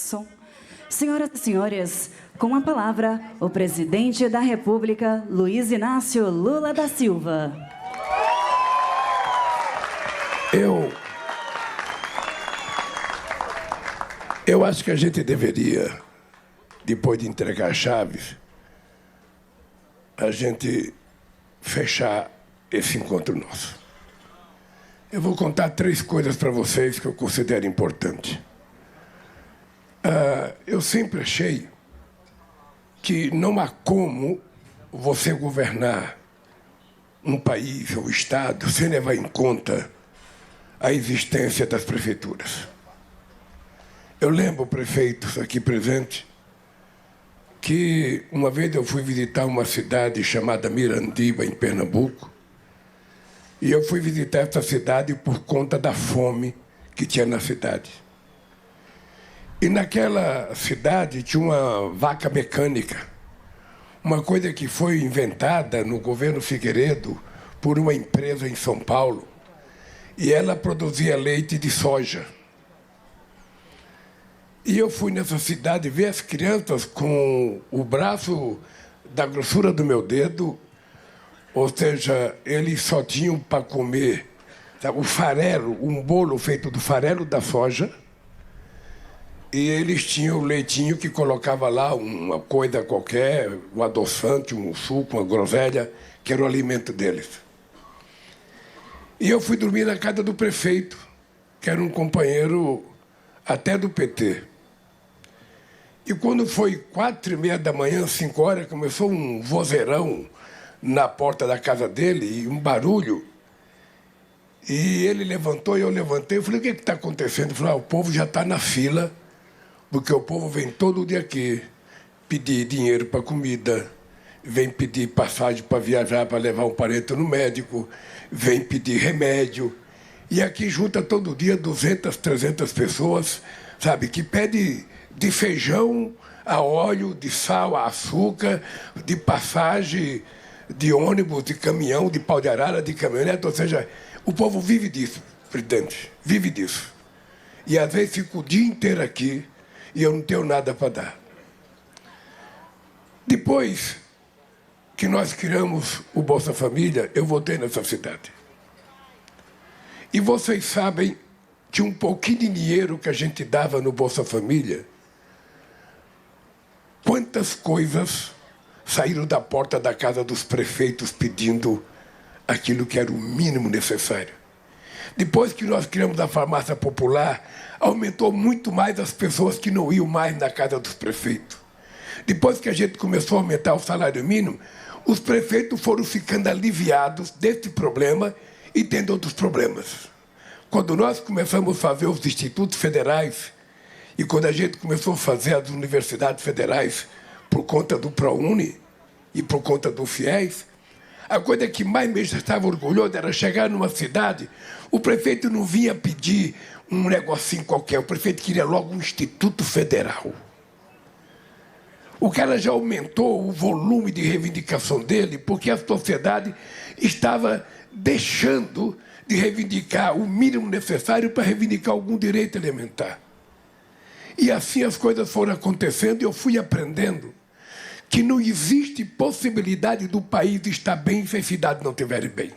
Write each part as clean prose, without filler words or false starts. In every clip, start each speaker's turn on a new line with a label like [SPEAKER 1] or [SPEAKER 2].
[SPEAKER 1] Som. Senhoras e senhores, com a palavra, o presidente da República, Luiz Inácio Lula da Silva.
[SPEAKER 2] Eu acho que a gente deveria, depois de entregar as chaves, a gente fechar esse encontro nosso. Eu vou contar 3 coisas para vocês que eu considero importantes. Eu sempre achei que não há como você governar um país ou estado sem levar em conta a existência das prefeituras. Eu lembro, prefeitos aqui presentes, que uma vez eu fui visitar uma cidade chamada Mirandiba, em Pernambuco, e eu fui visitar essa cidade por conta da fome que tinha na cidade. E naquela cidade tinha uma vaca mecânica, uma coisa que foi inventada no governo Figueiredo por uma empresa em São Paulo, e ela produzia leite de soja. E eu fui nessa cidade ver as crianças com o braço da grossura do meu dedo, ou seja, eles só tinham para comer, sabe, o farelo, um bolo feito do farelo da soja, e eles tinham o leitinho que colocava lá uma coisa qualquer, um adoçante, um suco, uma groselha, que era o alimento deles. E eu fui dormir na casa do prefeito, que era um companheiro até do PT. E quando foi 4h30 da manhã, 5 horas, começou um vozeirão na porta da casa dele, e um barulho. E ele levantou e eu levantei. Eu falei, o que está acontecendo? Ele falou, o povo já está na fila, porque o povo vem todo dia aqui pedir dinheiro para comida, vem pedir passagem para viajar, para levar um parente no médico, vem pedir remédio. E aqui junta todo dia 200, 300 pessoas, sabe, que pede de feijão a óleo, de sal a açúcar, de passagem de ônibus, de caminhão, de pau de arara, de caminhonete. Ou seja, o povo vive disso, presidente, vive disso. E às vezes fico o dia inteiro aqui e eu não tenho nada para dar. Depois que nós criamos o Bolsa Família, eu voltei nessa cidade. E vocês sabem que um pouquinho de dinheiro que a gente dava no Bolsa Família, quantas coisas saíram da porta da casa dos prefeitos pedindo aquilo que era o mínimo necessário. Depois que nós criamos a farmácia popular, aumentou muito mais as pessoas que não iam mais na casa dos prefeitos. Depois que a gente começou a aumentar o salário mínimo, os prefeitos foram ficando aliviados desse problema e tendo outros problemas. Quando nós começamos a fazer os institutos federais e quando a gente começou a fazer as universidades federais por conta do ProUni e por conta do FIES, a coisa que mais me estava orgulhoso era chegar numa cidade, o prefeito não vinha pedir um negocinho qualquer, o prefeito queria logo um instituto federal. O cara já aumentou o volume de reivindicação dele porque a sociedade estava deixando de reivindicar o mínimo necessário para reivindicar algum direito elementar. E assim as coisas foram acontecendo e eu fui aprendendo que não existe possibilidade do país estar bem se a cidade não estiver bem.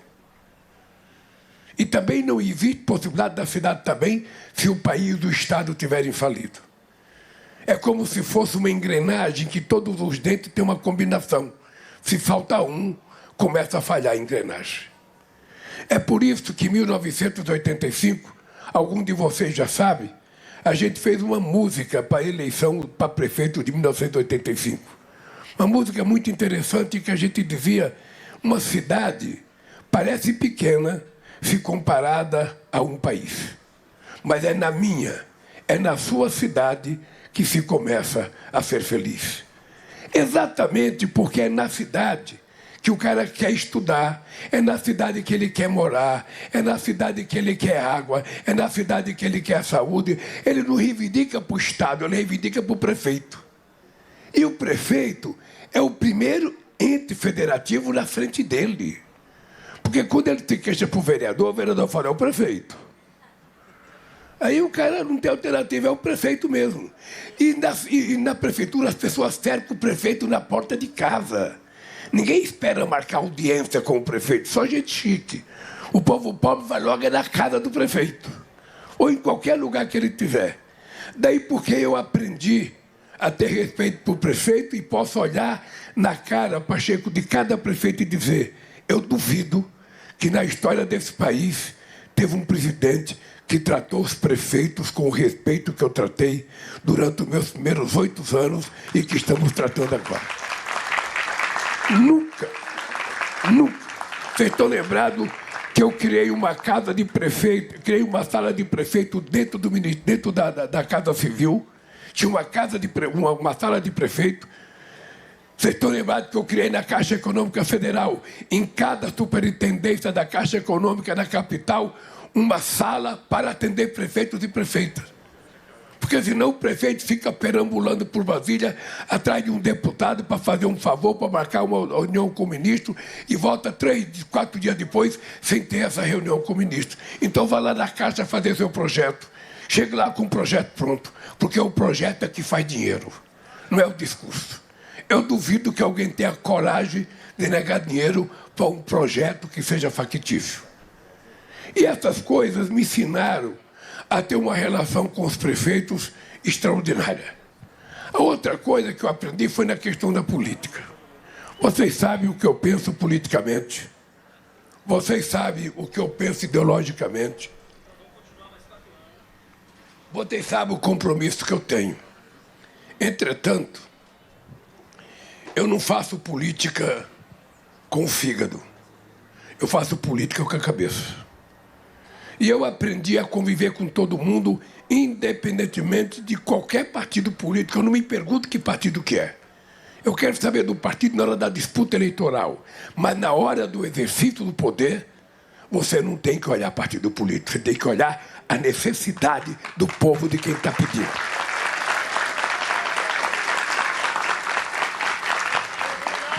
[SPEAKER 2] E também não existe possibilidade da cidade estar bem se o país e o Estado estiverem falidos. É como se fosse uma engrenagem que todos os dentes têm uma combinação. Se falta um, começa a falhar a engrenagem. É por isso que em 1985, algum de vocês já sabe, a gente fez uma música para a eleição para prefeito de 1985. Uma música muito interessante que a gente dizia, uma cidade parece pequena se comparada a um país. Mas é na minha, é na sua cidade que se começa a ser feliz. Exatamente porque é na cidade que o cara quer estudar, é na cidade que ele quer morar, é na cidade que ele quer água, é na cidade que ele quer saúde. Ele não reivindica para o Estado, ele reivindica para o prefeito. E o prefeito é o primeiro ente federativo na frente dele. Porque quando ele se queixa para o vereador fala, é o prefeito. Aí o cara não tem alternativa, é o prefeito mesmo. E na prefeitura as pessoas cercam o prefeito na porta de casa. Ninguém espera marcar audiência com o prefeito, só gente chique. O povo pobre vai logo na casa do prefeito, ou em qualquer lugar que ele tiver. Daí porque eu aprendi a ter respeito por prefeito e posso olhar na cara, Pacheco, de cada prefeito e dizer: eu duvido que na história desse país teve um presidente que tratou os prefeitos com o respeito que eu tratei durante os meus primeiros 8 anos e que estamos tratando agora. Nunca. Vocês estão lembrados que eu criei uma casa de prefeito, criei uma sala de prefeito dentro da Casa Civil, tinha uma sala de prefeito. Vocês estão lembrados que eu criei na Caixa Econômica Federal, em cada superintendência da Caixa Econômica na capital, uma sala para atender prefeitos e prefeitas. Porque senão o prefeito fica perambulando por Brasília atrás de um deputado para fazer um favor, para marcar uma reunião com o ministro e volta 3, 4 dias depois sem ter essa reunião com o ministro. Então vá lá na Caixa fazer seu projeto. Chegue lá com o projeto pronto, porque o projeto é que faz dinheiro, não é o discurso. Eu duvido que alguém tenha coragem de negar dinheiro para um projeto que seja factível. E essas coisas me ensinaram a ter uma relação com os prefeitos extraordinária. A outra coisa que eu aprendi foi na questão da política. Vocês sabem o que eu penso politicamente. Vocês sabem o que eu penso ideologicamente. Vocês sabem o compromisso que eu tenho. Entretanto, eu não faço política com o fígado. Eu faço política com a cabeça. E eu aprendi a conviver com todo mundo, independentemente de qualquer partido político. Eu não me pergunto que partido que é. Eu quero saber do partido na hora da disputa eleitoral. Mas na hora do exercício do poder, você não tem que olhar partido político. Você tem que olhar a necessidade do povo, de quem está pedindo.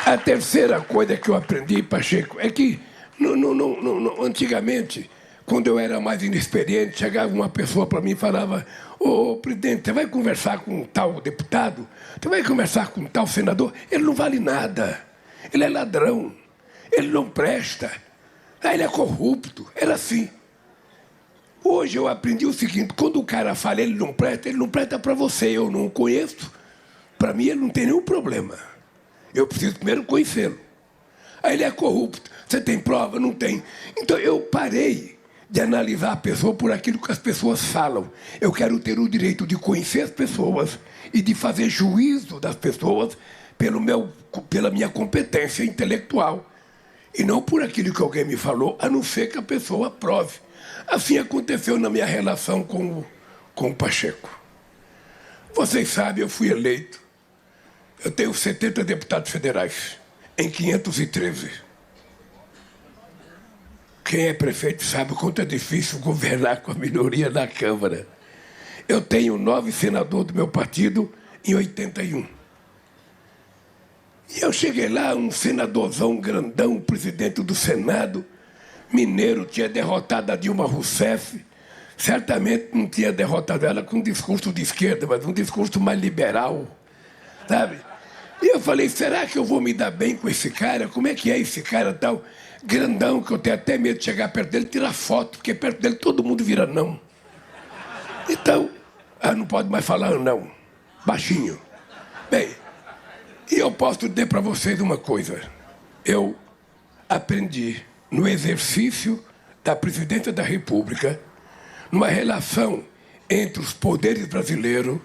[SPEAKER 2] A terceira coisa que eu aprendi, Pacheco, é que antigamente, quando eu era mais inexperiente, chegava uma pessoa para mim e falava: ô, presidente, você vai conversar com um tal deputado? Você vai conversar com um tal senador? Ele não vale nada. Ele é ladrão. Ele não presta. Ele é corrupto. Era assim. Hoje eu aprendi o seguinte: quando o cara fala ele não presta para você. Eu não o conheço. Para mim ele não tem nenhum problema. Eu preciso primeiro conhecê-lo. Aí ele é corrupto. Você tem prova? Não tem. Então eu parei de analisar a pessoa por aquilo que as pessoas falam. Eu quero ter o direito de conhecer as pessoas e de fazer juízo das pessoas pela minha competência intelectual. E não por aquilo que alguém me falou, a não ser que a pessoa prove. Assim aconteceu na minha relação com o Pacheco. Vocês sabem, eu fui eleito. Eu tenho 70 deputados federais, em 513. Quem é prefeito sabe o quanto é difícil governar com a minoria na Câmara. Eu tenho 9 senadores do meu partido em 81. E eu cheguei lá, um senadorzão grandão, presidente do Senado, mineiro, tinha derrotado a Dilma Rousseff. Certamente não tinha derrotado ela com um discurso de esquerda, mas um discurso mais liberal, sabe? E eu falei: será que eu vou me dar bem com esse cara? Como é que é esse cara tal? Grandão, que eu tenho até medo de chegar perto dele e tirar foto, porque perto dele todo mundo vira não. Então, não pode mais falar não. Baixinho. Bem, e eu posso dizer para vocês uma coisa. Eu aprendi no exercício da presidência da República, numa relação entre os poderes brasileiros,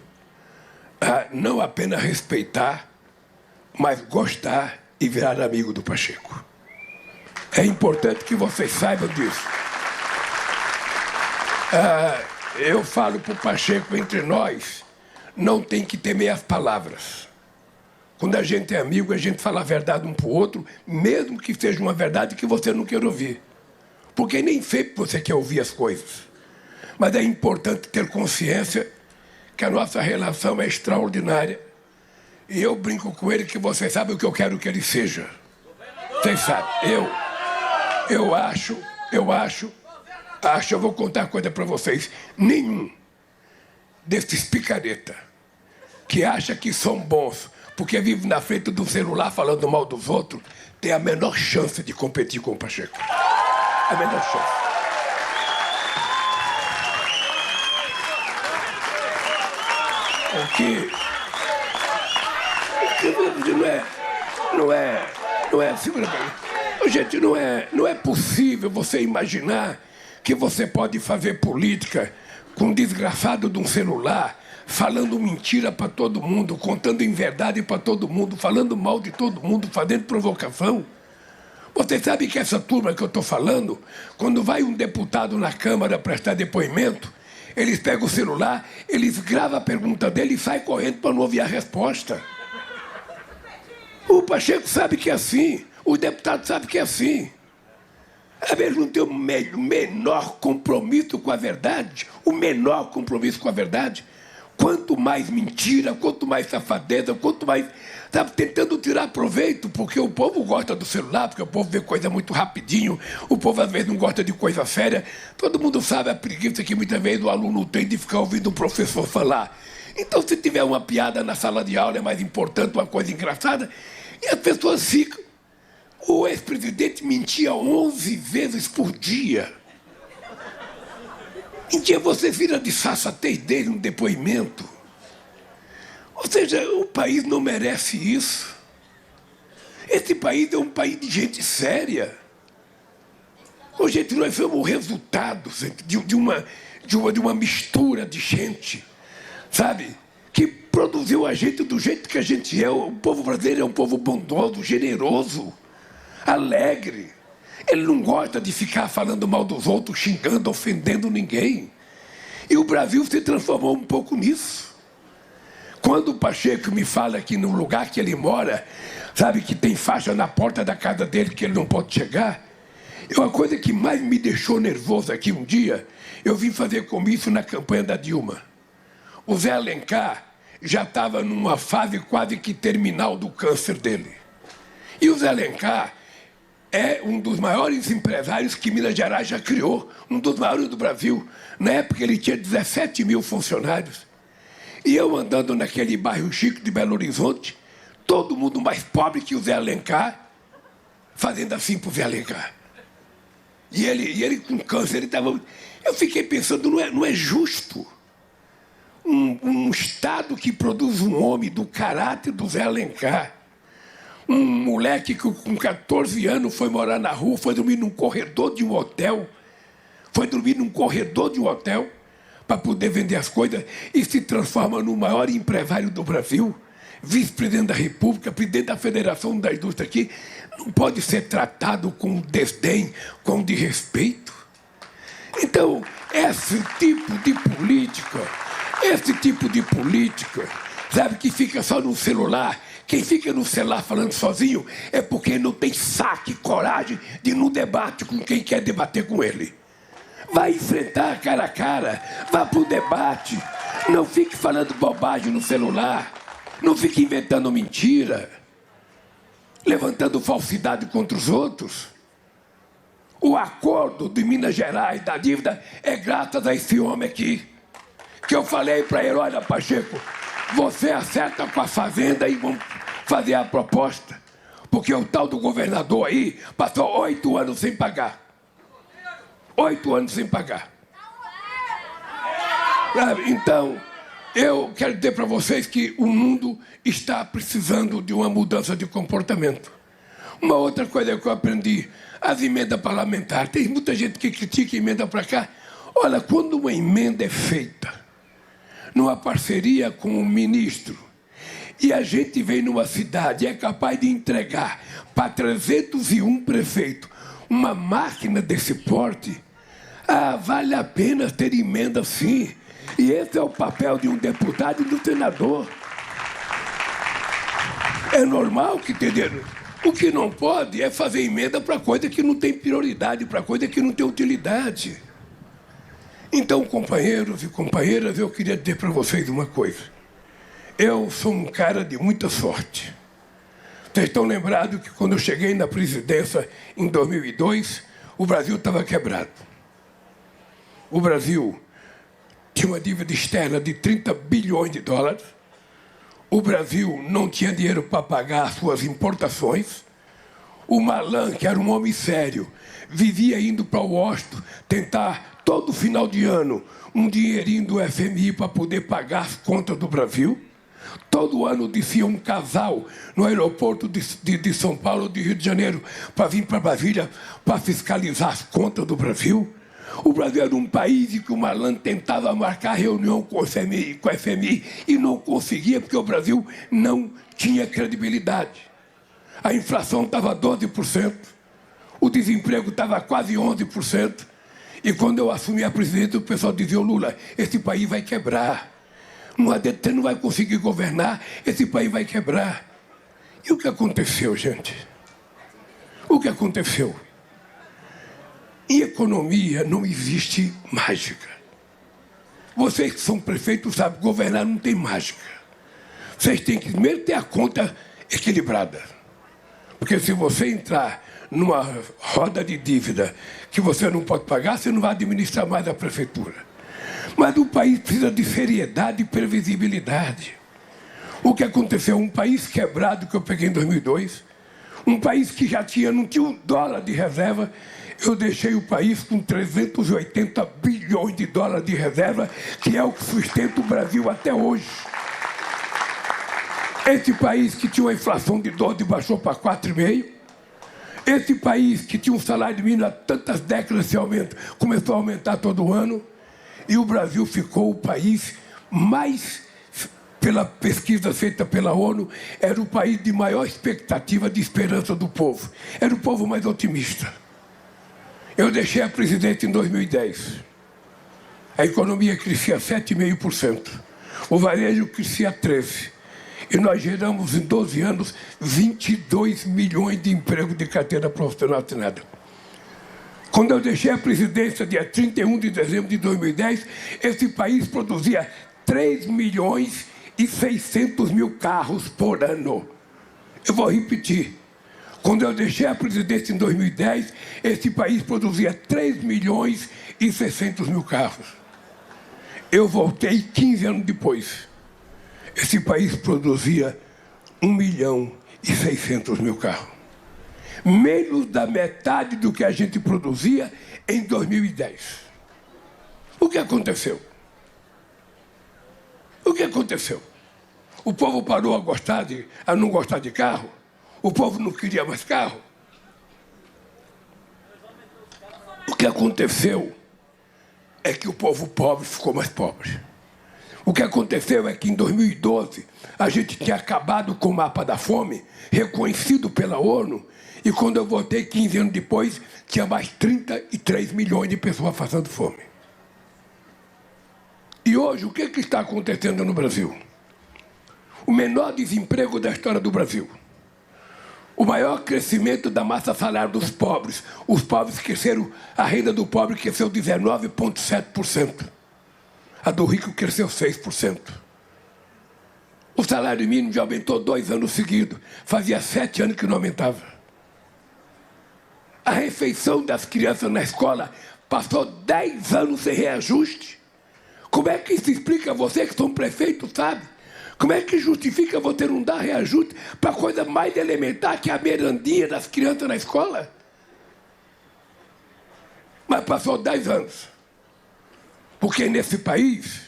[SPEAKER 2] a não apenas respeitar, mas gostar e virar amigo do Pacheco. É importante que vocês saibam disso. Eu falo para o Pacheco, entre nós, não tem que ter meias palavras. Quando a gente é amigo, a gente fala a verdade um para o outro, mesmo que seja uma verdade que você não queira ouvir. Porque nem sempre você quer ouvir as coisas. Mas é importante ter consciência que a nossa relação é extraordinária. E eu brinco com ele que vocês sabem o que eu quero que ele seja. Vocês sabem. Eu acho Acho, eu vou contar uma coisa para vocês. Nenhum desses picareta que acha que são bons porque vive na frente do celular falando mal dos outros tem a menor chance de competir com o Pacheco. A menor chance. Porque não é, segura bem. Gente, não é possível você imaginar que você pode fazer política com um desgraçado de um celular, falando mentira para todo mundo, contando inverdade para todo mundo, falando mal de todo mundo, fazendo provocação. Você sabe que essa turma que eu estou falando, quando vai um deputado na Câmara prestar depoimento, eles pegam o celular, eles gravam a pergunta dele e saem correndo para não ouvir a resposta. O Pacheco sabe que é assim, o deputado sabe que é assim. Às vezes não tem o menor compromisso com a verdade, o menor compromisso com a verdade. Quanto mais mentira, quanto mais safadeza, quanto mais... Sabe, tentando tirar proveito, porque o povo gosta do celular, porque o povo vê coisa muito rapidinho, o povo às vezes não gosta de coisa séria. Todo mundo sabe a preguiça que muitas vezes o aluno tem de ficar ouvindo o professor falar. Então, se tiver uma piada na sala de aula, é mais importante, uma coisa engraçada, e as pessoas ficam. O ex-presidente mentia 11 vezes por dia. Um dia você vira de sensatez dele no depoimento. Ou seja, o país não merece isso. Esse país é um país de gente séria. Ô, gente, nós somos o resultado de uma mistura de gente, sabe? Que produziu a gente do jeito que a gente é. O povo brasileiro é um povo bondoso, generoso, alegre. Ele não gosta de ficar falando mal dos outros, xingando, ofendendo ninguém. E o Brasil se transformou um pouco nisso. Quando o Pacheco me fala que no lugar que ele mora, sabe, que tem faixa na porta da casa dele que ele não pode chegar, é uma coisa que mais me deixou nervoso aqui um dia. Eu vim fazer comício na campanha da Dilma. O Zé Alencar já estava numa fase quase que terminal do câncer dele. E o Zé Alencar é um dos maiores empresários que Minas Gerais já criou, um dos maiores do Brasil. Na época ele tinha 17 mil funcionários. E eu andando naquele bairro chique de Belo Horizonte, todo mundo mais pobre que o Zé Alencar, fazendo assim para o Zé Alencar. E ele com câncer, ele estava... Eu fiquei pensando, não é justo um Estado que produz um homem do caráter do Zé Alencar, um moleque que com 14 anos foi morar na rua, foi dormir num corredor de um hotel, para poder vender as coisas e se transforma no maior empresário do Brasil, vice-presidente da República, presidente da Federação da Indústria aqui, não pode ser tratado com desdém, com desrespeito. Então, esse tipo de política, sabe, que fica só no celular, quem fica no celular falando sozinho é porque não tem saco e coragem de ir no debate com quem quer debater com ele. Vai enfrentar cara a cara, vá para o debate, não fique falando bobagem no celular, não fique inventando mentira, levantando falsidade contra os outros. O acordo de Minas Gerais da dívida é graças a esse homem aqui, que eu falei para ele, olha, Pacheco, você acerta com a Fazenda e vamos fazer a proposta, porque o tal do governador aí passou 8 anos sem pagar. 8 anos sem pagar. Então, eu quero dizer para vocês que o mundo está precisando de uma mudança de comportamento. Uma outra coisa que eu aprendi, as emendas parlamentares. Tem muita gente que critica a emenda para cá. Olha, quando uma emenda é feita numa parceria com o ministro e a gente vem numa cidade e é capaz de entregar para 301 prefeitos uma máquina desse porte, vale a pena ter emenda sim. E esse é o papel de um deputado e do senador. É normal que entender. O que não pode é fazer emenda para coisa que não tem prioridade, para coisa que não tem utilidade. Então, companheiros e companheiras, eu queria dizer para vocês uma coisa. Eu sou um cara de muita sorte. Vocês estão lembrados que quando eu cheguei na presidência em 2002, o Brasil estava quebrado. o Brasil tinha uma dívida externa de 30 bilhões de dólares, o Brasil não tinha dinheiro para pagar as suas importações, o Malan, que era um homem sério, vivia indo para Washington tentar, todo final de ano, um dinheirinho do FMI para poder pagar as contas do Brasil. Todo ano descia um casal no aeroporto de São Paulo, de Rio de Janeiro, para vir para Brasília para fiscalizar as contas do Brasil. O Brasil era um país em que o Malan tentava marcar reunião com o FMI e não conseguia, porque o Brasil não tinha credibilidade. A inflação estava 12%, o desemprego estava quase 11%, e quando eu assumi a presidência, o pessoal dizia: Lula, esse país vai quebrar. Você não vai conseguir governar, esse país vai quebrar. E o que aconteceu, gente? O que aconteceu? Em economia não existe mágica. Vocês que são prefeitos sabem, governar não tem mágica. Vocês têm que primeiro ter a conta equilibrada. Porque se você entrar numa roda de dívida que você não pode pagar, você não vai administrar mais a prefeitura. Mas o país precisa de seriedade e previsibilidade. O que aconteceu? Um país quebrado que eu peguei em 2002, um país que já não tinha $1 de reserva, eu deixei o país com 380 bilhões de dólares de reserva, que é o que sustenta o Brasil até hoje. Esse país que tinha uma inflação de 12 baixou para 4,5%. Esse país que tinha um salário mínimo há tantas décadas se aumenta, começou a aumentar todo ano. E o Brasil ficou o país mais, pela pesquisa feita pela ONU, era o país de maior expectativa de esperança do povo. Era o povo mais otimista. Eu deixei a presidência em 2010. A economia crescia 7,5%. O varejo crescia 13%. E nós geramos em 12 anos 22 milhões de empregos de carteira profissional assinada. Quando eu deixei a presidência, dia 31 de dezembro de 2010, esse país produzia 3.600.000 carros por ano. Eu vou repetir. Quando eu deixei a presidência em 2010, esse país produzia 3.600.000 carros. Eu voltei 15 anos depois. Esse país produzia 1.600.000 carros. Menos da metade do que a gente produzia em 2010. O que aconteceu? O que aconteceu? O povo parou a não gostar de carro? O povo não queria mais carro? O que aconteceu é que o povo pobre ficou mais pobre. O que aconteceu é que em 2012 a gente tinha acabado com o mapa da fome, reconhecido pela ONU, e quando eu voltei 15 anos depois, tinha mais 33 milhões de pessoas passando fome. E hoje, o que está acontecendo no Brasil? O menor desemprego da história do Brasil. O maior crescimento da massa salarial dos pobres. Os pobres cresceram, a renda do pobre cresceu 19,7%. A do rico cresceu 6%. O salário mínimo já aumentou 2 anos seguidos. Fazia 7 anos que não aumentava. A refeição das crianças na escola passou 10 anos sem reajuste. Como é que isso explica? Você que são prefeito, sabe? Como é que justifica você não dar reajuste para a coisa mais elementar que é a merendinha das crianças na escola? Mas passou 10 anos. Porque nesse país,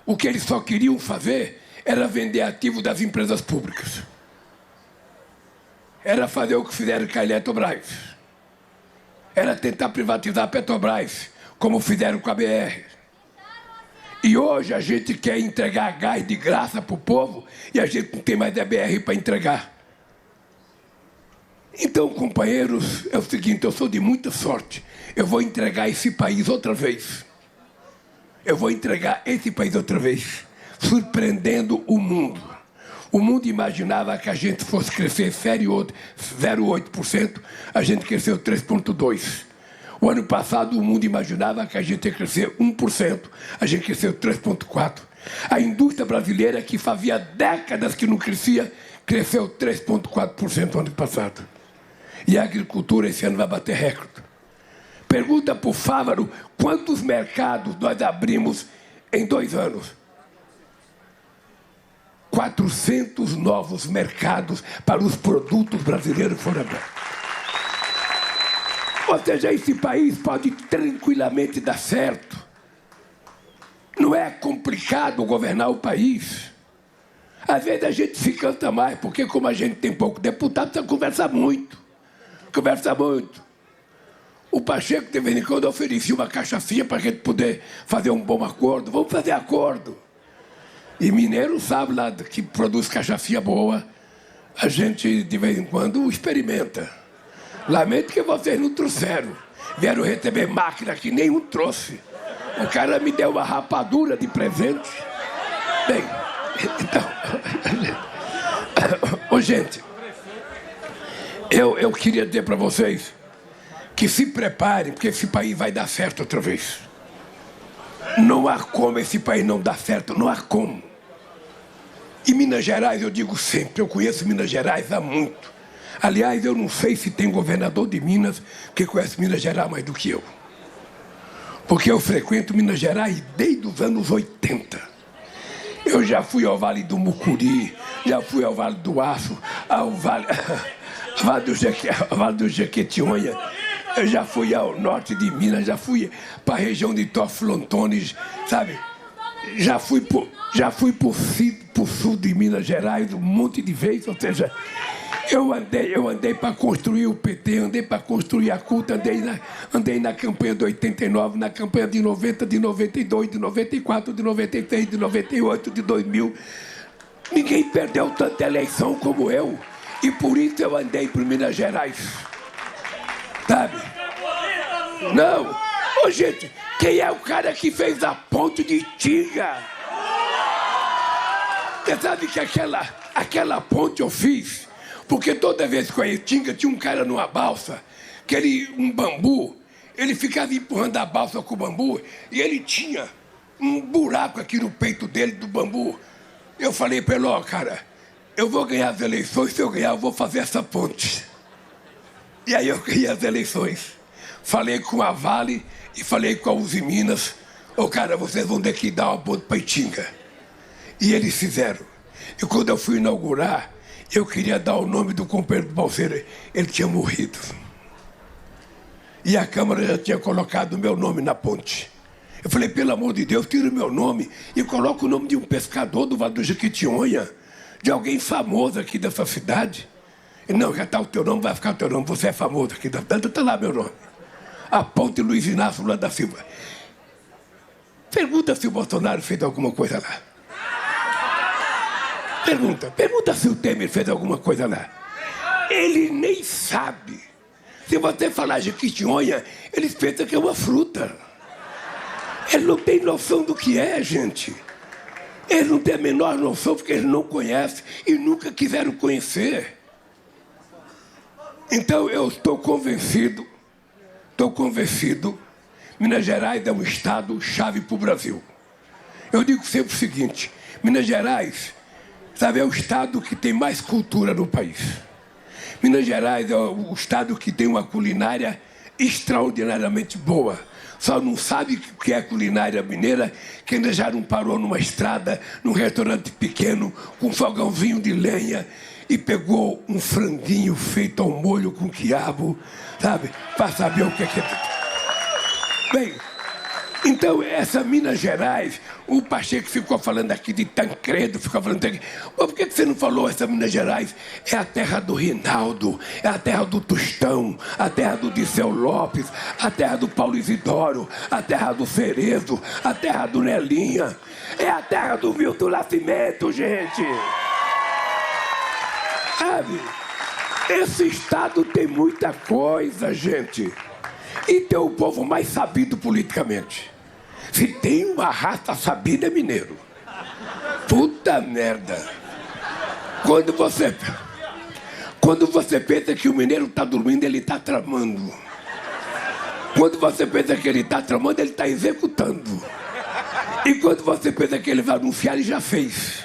[SPEAKER 2] o que eles só queriam fazer era vender ativos das empresas públicas. Era fazer o que fizeram com a Eletrobras. Era tentar privatizar a Petrobras, como fizeram com a BR. E hoje a gente quer entregar gás de graça para o povo e a gente não tem mais a BR para entregar. Então, companheiros, é o seguinte, eu sou de muita sorte. Eu vou entregar esse país outra vez. Eu vou entregar esse país outra vez, surpreendendo o mundo. O mundo imaginava que a gente fosse crescer 0,8%, a gente cresceu 3,2%. O ano passado, o mundo imaginava que a gente ia crescer 1%, a gente cresceu 3,4%. A indústria brasileira, que fazia décadas que não crescia, cresceu 3,4% no ano passado. E a agricultura esse ano vai bater recorde. Pergunta para o Fávaro quantos mercados nós abrimos em 2 anos. 400 novos mercados para os produtos brasileiros foram abertos. Ou seja, esse país pode tranquilamente dar certo. Não é complicado governar o país. Às vezes a gente se canta mais, porque como a gente tem pouco deputado, precisa conversar muito. Conversa muito. O Pacheco, de vez em quando, oferecia uma cachaçinha para a gente poder fazer um bom acordo. Vamos fazer acordo. E mineiro sabe lá que produz cachaçinha boa. A gente, de vez em quando, experimenta. Lamento que vocês não trouxeram. Vieram receber máquina que nenhum trouxe. O cara me deu uma rapadura de presente. Bem, então... Ô, gente, eu queria dizer para vocês que se preparem, porque esse país vai dar certo outra vez. Não há como esse país não dar certo, não há como. E Minas Gerais, eu digo sempre, eu conheço Minas Gerais há muito. Aliás, eu não sei se tem governador de Minas que conhece Minas Gerais mais do que eu. Porque eu frequento Minas Gerais desde os anos 80. Eu já fui ao Vale do Mucuri, já fui ao Vale do Aço, ao Vale do Jequitinhonha. Eu já fui ao norte de Minas, já fui para a região de Toflontones, sabe? Já fui pro sul de Minas Gerais um monte de vezes, ou seja, eu andei para construir o PT, andei para construir a CUT, andei na campanha de 89, na campanha de 90, de 92, de 94, de 96, de 98, de 2000. Ninguém perdeu tanta eleição como eu, e por isso eu andei para Minas Gerais. Sabe? Não! Ô, gente, quem é o cara que fez a ponte de Tinga? Você sabe que aquela ponte eu fiz porque toda vez que eu ia em Tinga tinha um cara numa balsa, um bambu, ele ficava empurrando a balsa com o bambu e ele tinha um buraco aqui no peito dele do bambu. Eu falei para ele, ó, cara, eu vou ganhar as eleições, se eu ganhar eu vou fazer essa ponte. E aí eu ganhei as eleições. Falei com a Vale e falei com a Uzi Minas. Ô, cara, vocês vão ter que dar uma ponte para Itinga. E eles fizeram. E quando eu fui inaugurar, eu queria dar o nome do companheiro do Balseiro. Ele tinha morrido. E a Câmara já tinha colocado o meu nome na ponte. Eu falei, pelo amor de Deus, tira o meu nome e coloca o nome de um pescador do Vale do Jequitinhonha, de alguém famoso aqui dessa cidade. E não, já está o teu nome, vai ficar o teu nome, você é famoso aqui da cidade, está lá meu nome. A ponte Luiz Inácio Lula da Silva. Pergunta se o Bolsonaro fez alguma coisa lá. Pergunta se o Temer fez alguma coisa lá. Ele nem sabe. Se você falar Jequitinhonha, eles pensam que é uma fruta. Ele não tem noção do que é, gente. Eles não têm a menor noção porque eles não conhecem e nunca quiseram conhecer. Então eu estou convencido, Minas Gerais é um estado chave para o Brasil. Eu digo sempre o seguinte, Minas Gerais, sabe, é o estado que tem mais cultura no país. Minas Gerais é o estado que tem uma culinária extraordinariamente boa. Só não sabe o que é culinária mineira, que ainda já não parou numa estrada, num restaurante pequeno, com um fogãozinho de lenha, e pegou um franguinho feito ao molho com quiabo, sabe? Para saber o que é. Bem, então essa Minas Gerais, o Pacheco ficou falando aqui de Tancredo, ficou falando aqui. Por que você não falou essa Minas Gerais? É a terra do Rinaldo, é a terra do Tostão, a terra do Dirceu Lopes, a terra do Paulo Isidoro, a terra do Cerezo, a terra do Nelinha, é a terra do Milton Nascimento, gente. Sabe? Esse estado tem muita coisa, gente. E tem o povo mais sabido politicamente. Se tem uma raça sabida, é mineiro. Puta merda. Quando você pensa que o mineiro está dormindo, ele está tramando. Quando você pensa que ele está tramando, ele está executando. E quando você pensa que ele vai anunciar, ele já fez.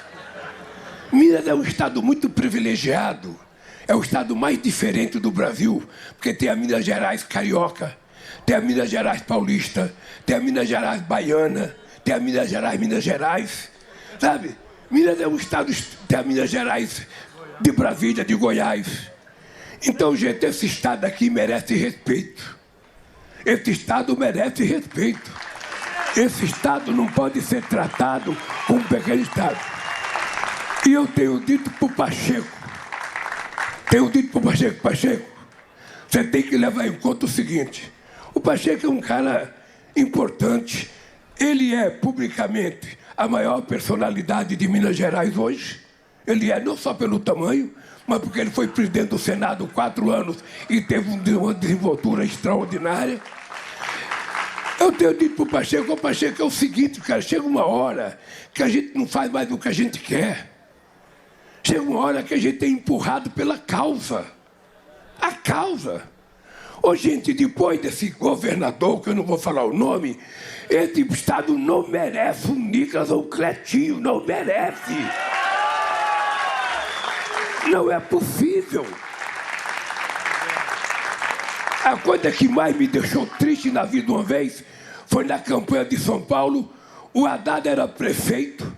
[SPEAKER 2] Minas é um estado muito privilegiado. É o estado mais diferente do Brasil, porque tem a Minas Gerais carioca, tem a Minas Gerais paulista, tem a Minas Gerais baiana, tem a Minas Gerais, sabe? Minas é um estado, tem a Minas Gerais de Brasília, de Goiás. Então, gente, esse estado aqui merece respeito. Esse estado merece respeito. Esse estado não pode ser tratado como um pequeno estado. E eu tenho dito para o Pacheco, Pacheco, você tem que levar em conta o seguinte: o Pacheco é um cara importante, ele é publicamente a maior personalidade de Minas Gerais hoje. Ele é não só pelo tamanho, mas porque ele foi presidente do Senado 4 anos e teve uma desenvoltura extraordinária. Eu tenho dito para o Pacheco é o seguinte, cara, chega uma hora que a gente não faz mais o que a gente quer. Chega uma hora que a gente é empurrado pela causa. A causa. Ô, gente, depois desse governador, que eu não vou falar o nome, esse estado não merece um Nicolas ou um Cletinho, não merece. Não é possível. A coisa que mais me deixou triste na vida uma vez foi na campanha de São Paulo. O Haddad era prefeito,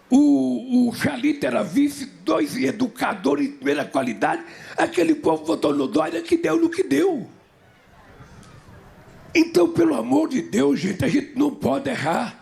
[SPEAKER 2] o Chalita era vice, 2 educadores de primeira qualidade. Aquele povo votou no Dória, que deu no que deu. Então, pelo amor de Deus, gente, a gente não pode errar.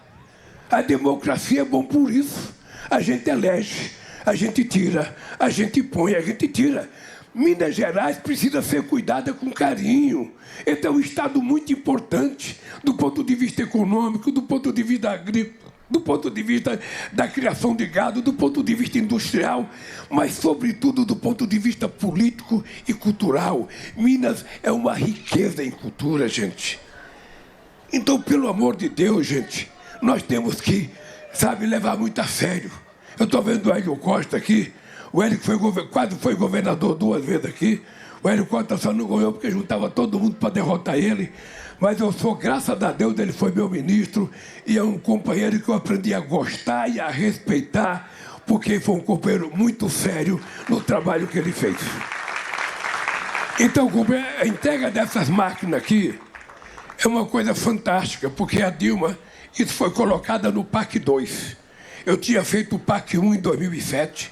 [SPEAKER 2] A democracia é bom por isso. A gente elege, a gente tira, a gente põe, a gente tira. Minas Gerais precisa ser cuidada com carinho. Esse é um estado muito importante do ponto de vista econômico, do ponto de vista agrícola, do ponto de vista da criação de gado, do ponto de vista industrial, mas, sobretudo, do ponto de vista político e cultural. Minas é uma riqueza em cultura, gente. Então, pelo amor de Deus, gente, nós temos que, sabe, levar muito a sério. Eu estou vendo o Hélio Costa aqui. O Hélio quase foi governador 2 vezes aqui. O Hélio Costa só não ganhou porque juntava todo mundo para derrotar ele. Mas eu sou, graças a Deus, ele foi meu ministro e é um companheiro que eu aprendi a gostar e a respeitar, porque foi um companheiro muito sério no trabalho que ele fez. Então, a entrega dessas máquinas aqui é uma coisa fantástica, porque a Dilma, isso foi colocada no PAC 2. Eu tinha feito o PAC 1 em 2007.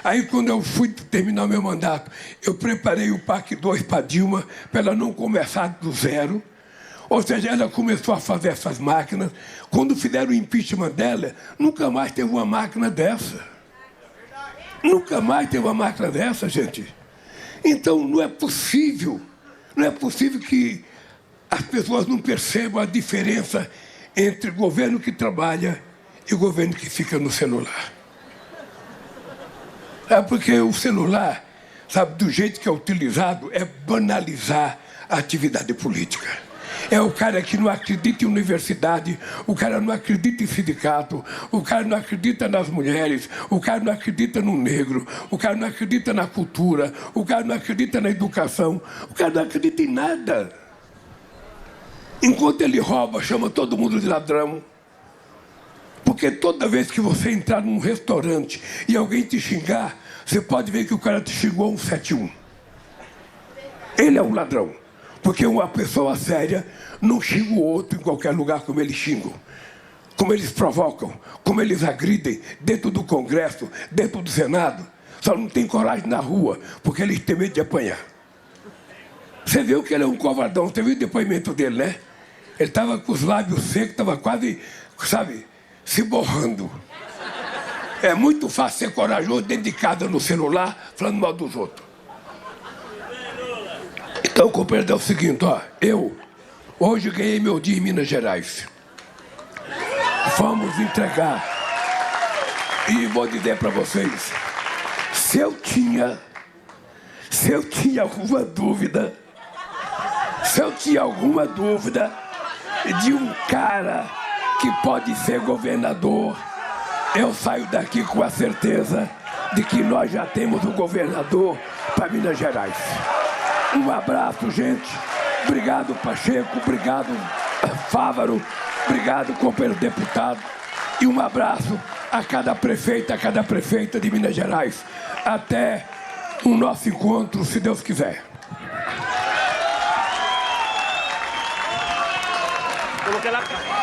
[SPEAKER 2] Aí, quando eu fui terminar meu mandato, eu preparei o PAC 2 para a Dilma, para ela não começar do zero. Ou seja, ela começou a fazer essas máquinas. Quando fizeram o impeachment dela, nunca mais teve uma máquina dessa. Nunca mais teve uma máquina dessa, gente. Então, não é possível que as pessoas não percebam a diferença entre governo que trabalha e o governo que fica no celular. É porque o celular, sabe, do jeito que é utilizado, é banalizar a atividade política. É o cara que não acredita em universidade, o cara não acredita em sindicato, o cara não acredita nas mulheres, o cara não acredita no negro, o cara não acredita na cultura, o cara não acredita na educação, o cara não acredita em nada. Enquanto ele rouba, chama todo mundo de ladrão. Porque toda vez que você entrar num restaurante e alguém te xingar, você pode ver que o cara te xingou 171. Ele é um ladrão. Porque uma pessoa séria não xinga o outro em qualquer lugar como eles xingam. Como eles provocam, como eles agridem dentro do Congresso, dentro do Senado. Só não tem coragem na rua, porque eles têm medo de apanhar. Você viu que ele é um covardão, você viu o depoimento dele, né? Ele estava com os lábios secos, estava quase, sabe, se borrando. É muito fácil ser corajoso dentro de casa no celular, falando mal dos outros. Então, companheiro, é o seguinte, ó, eu hoje ganhei meu dia em Minas Gerais. Vamos entregar. E vou dizer para vocês, se eu tinha alguma dúvida, de um cara que pode ser governador, eu saio daqui com a certeza de que nós já temos um governador para Minas Gerais. Um abraço, gente. Obrigado, Pacheco. Obrigado, Fávaro. Obrigado, companheiro deputado. E um abraço a cada prefeita de Minas Gerais. Até o nosso encontro, se Deus quiser.
[SPEAKER 3] Coloquei lá.